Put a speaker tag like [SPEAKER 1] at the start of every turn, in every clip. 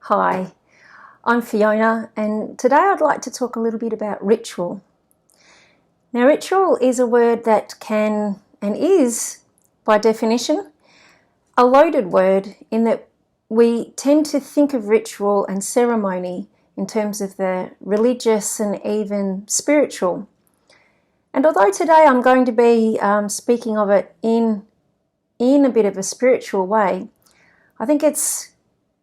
[SPEAKER 1] Hi, I'm Fiona, and today I'd like to talk a little bit about ritual. Now, ritual is a word that can and is, by definition, a loaded word in that we tend to think of ritual and ceremony in terms of the religious and even spiritual. And although today I'm going to be speaking of it in a bit of a spiritual way, I think it's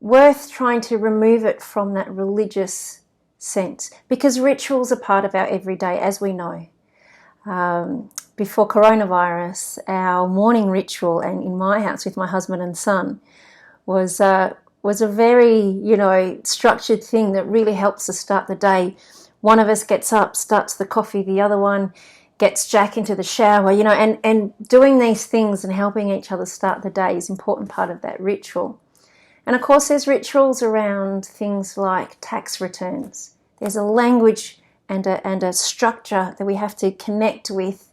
[SPEAKER 1] worth trying to remove it from that religious sense, because rituals are part of our everyday, as we know. Before coronavirus, our morning ritual, and in my house with my husband and son, was a very, structured thing that really helps us start the day. One of us gets up, starts the coffee, the other one gets Jack into the shower, and doing these things and helping each other start the day is an important part of that ritual. And of course, there's rituals around things like tax returns. There's a language and a structure that we have to connect with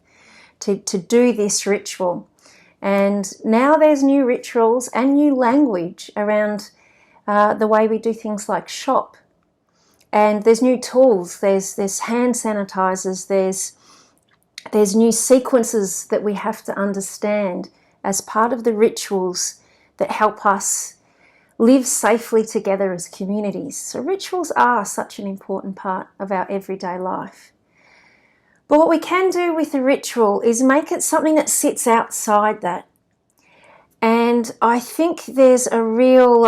[SPEAKER 1] to do this ritual. And now there's new rituals and new language around the way we do things like shop. And there's new tools. There's hand sanitizers. There's new sequences that we have to understand as part of the rituals that help us live safely together as communities. So rituals are such an important part of our everyday life. But what we can do with the ritual is make it something that sits outside that. And I think there's a real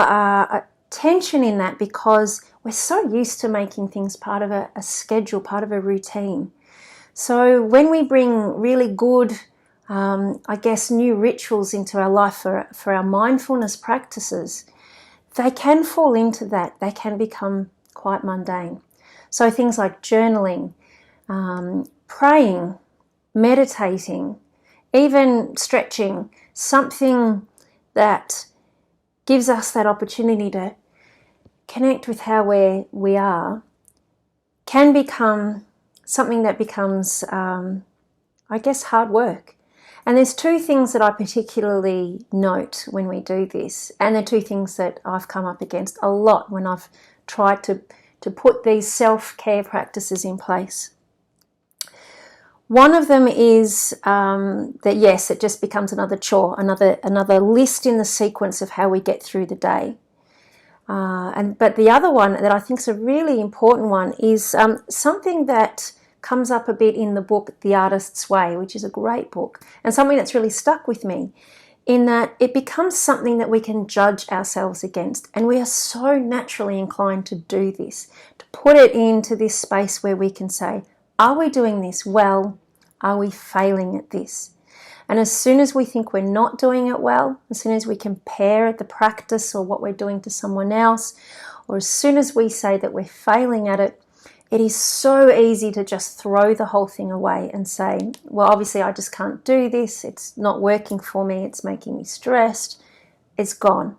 [SPEAKER 1] tension in that, because we're so used to making things part of a schedule, part of a routine. So when we bring really good, new rituals into our life for our mindfulness practices, they can fall into that. They can become quite mundane. So things like journaling, praying, meditating, even stretching, something that gives us that opportunity to connect with how we are, can become something that becomes, hard work. And there's two things that I particularly note when we do this, and they're two things that I've come up against a lot when I've tried to put these self-care practices in place. One of them is that, yes, it just becomes another chore, another list in the sequence of how we get through the day. But the other one that I think is a really important one is something that comes up a bit in the book The Artist's Way, which is a great book, and something that's really stuck with me, in that it becomes something that we can judge ourselves against. And we are so naturally inclined to do this, to put it into this space where we can say, are we doing this well? Are we failing at this? And as soon as we think we're not doing it well, as soon as we compare the practice or what we're doing to someone else, or as soon as we say that we're failing at it, it is so easy to just throw the whole thing away and say, well, obviously I just can't do this. It's not working for me. It's making me stressed. It's gone.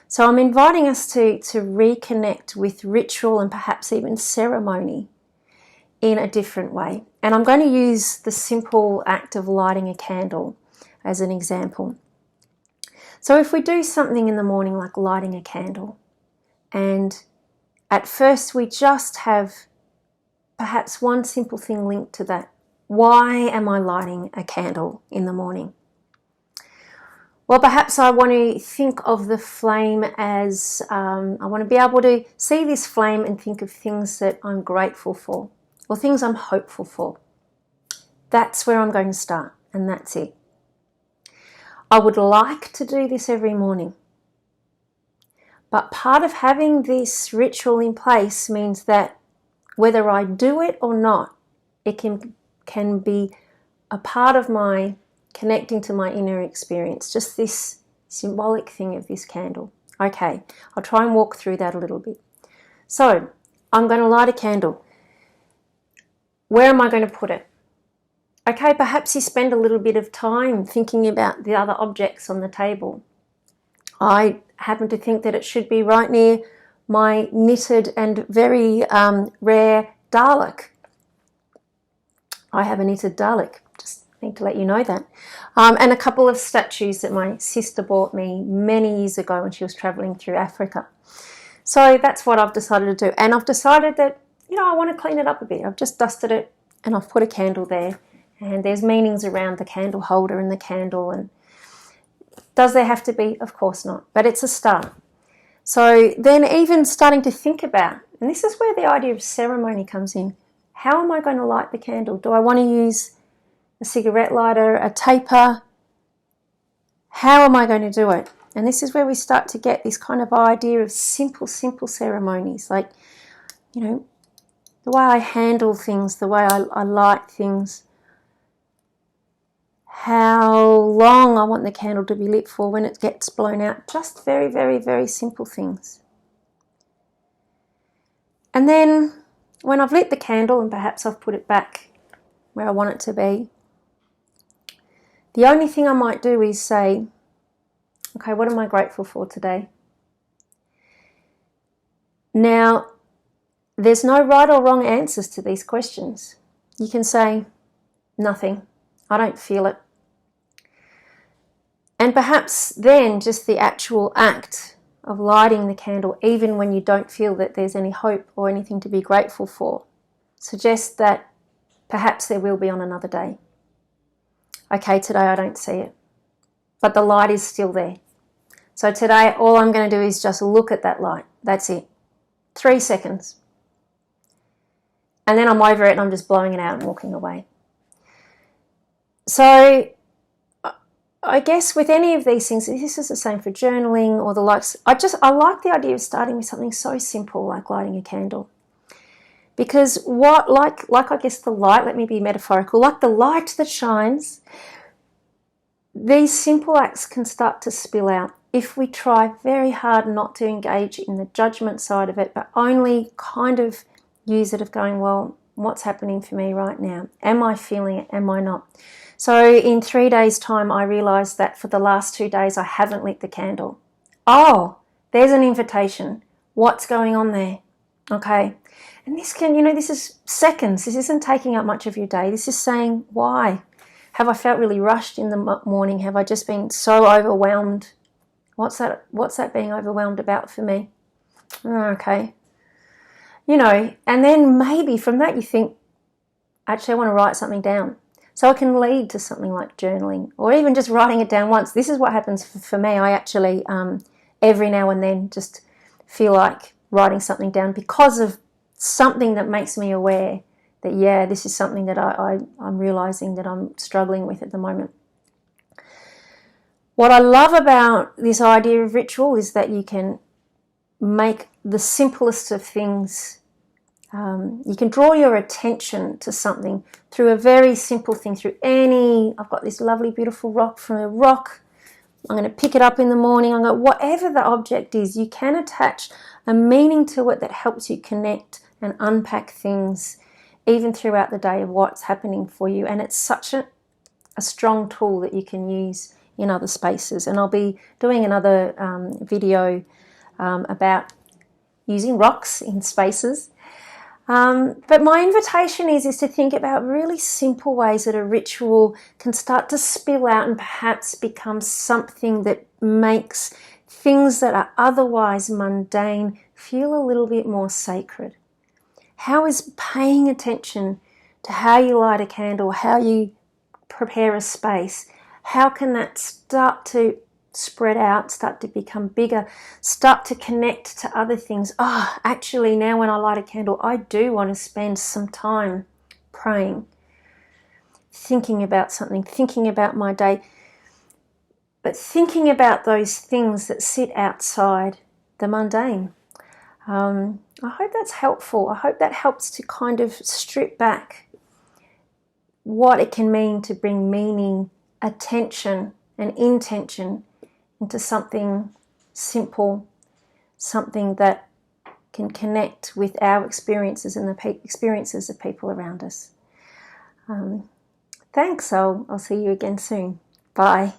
[SPEAKER 1] So I'm inviting us to reconnect with ritual and perhaps even ceremony in a different way. And I'm going to use the simple act of lighting a candle as an example. So if we do something in the morning like lighting a candle, and at first we just have perhaps one simple thing linked to that. Why am I lighting a candle in the morning? Well, perhaps I want to think of the flame as, I want to be able to see this flame and think of things that I'm grateful for, or things I'm hopeful for. That's where I'm going to start, and that's it. I would like to do this every morning. But part of having this ritual in place means that whether I do it or not, it can be a part of my connecting to my inner experience, just this symbolic thing of this candle. Okay, I'll try and walk through that a little bit. So, I'm going to light a candle. Where am I going to put it? Okay, perhaps you spend a little bit of time thinking about the other objects on the table. I happen to think that it should be right near my knitted and very rare Dalek. I have a knitted Dalek, just need to let you know that. And a couple of statues that my sister bought me many years ago when she was travelling through Africa. So that's what I've decided to do. And I've decided that, I want to clean it up a bit. I've just dusted it and I've put a candle there. And there's meanings around the candle holder and the candle. And does there have to be? Of course not. But it's a start. So then even starting to think about, and this is where the idea of ceremony comes in. How am I going to light the candle? Do I want to use a cigarette lighter, a taper? How am I going to do it? And this is where we start to get this kind of idea of simple ceremonies. Like, the way I handle things, the way I light things, how long I want the candle to be lit for when it gets blown out. Just very, very, very simple things. And then when I've lit the candle and perhaps I've put it back where I want it to be, the only thing I might do is say, okay, what am I grateful for today? Now, there's no right or wrong answers to these questions. You can say, nothing. I don't feel it. And perhaps then just the actual act of lighting the candle, even when you don't feel that there's any hope or anything to be grateful for, suggests that perhaps there will be on another day. Okay, today I don't see it, but the light is still there. So today all I'm going to do is just look at that light. That's it. 3 seconds. And then I'm over it and I'm just blowing it out and walking away. So I guess with any of these things, this is the same for journaling or the likes. I like the idea of starting with something so simple like lighting a candle. Because like I guess the light, let me be metaphorical, like the light that shines, these simple acts can start to spill out if we try very hard not to engage in the judgment side of it, but only kind of use it of going, well, what's happening for me right now? Am I feeling it? Am I not? So in 3 days' time, I realised that for the last 2 days, I haven't lit the candle. Oh, there's an invitation. What's going on there? Okay. And this can, this is seconds. This isn't taking up much of your day. This is saying, why? Have I felt really rushed in the morning? Have I just been so overwhelmed? What's that being overwhelmed about for me? Okay. And then maybe from that you think, actually I want to write something down. So it can lead to something like journaling or even just writing it down once. This is what happens for me. I actually, every now and then, just feel like writing something down because of something that makes me aware that, yeah, this is something that I'm realising that I'm struggling with at the moment. What I love about this idea of ritual is that you can make the simplest of things. You can draw your attention to something through a very simple thing, I've got this lovely, beautiful rock from a rock. I'm going to pick it up in the morning. whatever the object is, you can attach a meaning to it that helps you connect and unpack things even throughout the day of what's happening for you. And it's such a strong tool that you can use in other spaces. And I'll be doing another video about using rocks in spaces. But my invitation is to think about really simple ways that a ritual can start to spill out and perhaps become something that makes things that are otherwise mundane feel a little bit more sacred. How is paying attention to how you light a candle, how you prepare a space, how can that start to spread out, start to become bigger, start to connect to other things? Actually, now when I light a candle, I do want to spend some time praying, thinking about something, thinking about my day, but thinking about those things that sit outside the mundane. I hope that's helpful. I hope that helps to kind of strip back what it can mean to bring meaning, attention, and intention into something simple, something that can connect with our experiences and the experiences of people around us. Thanks. I'll see you again soon. Bye.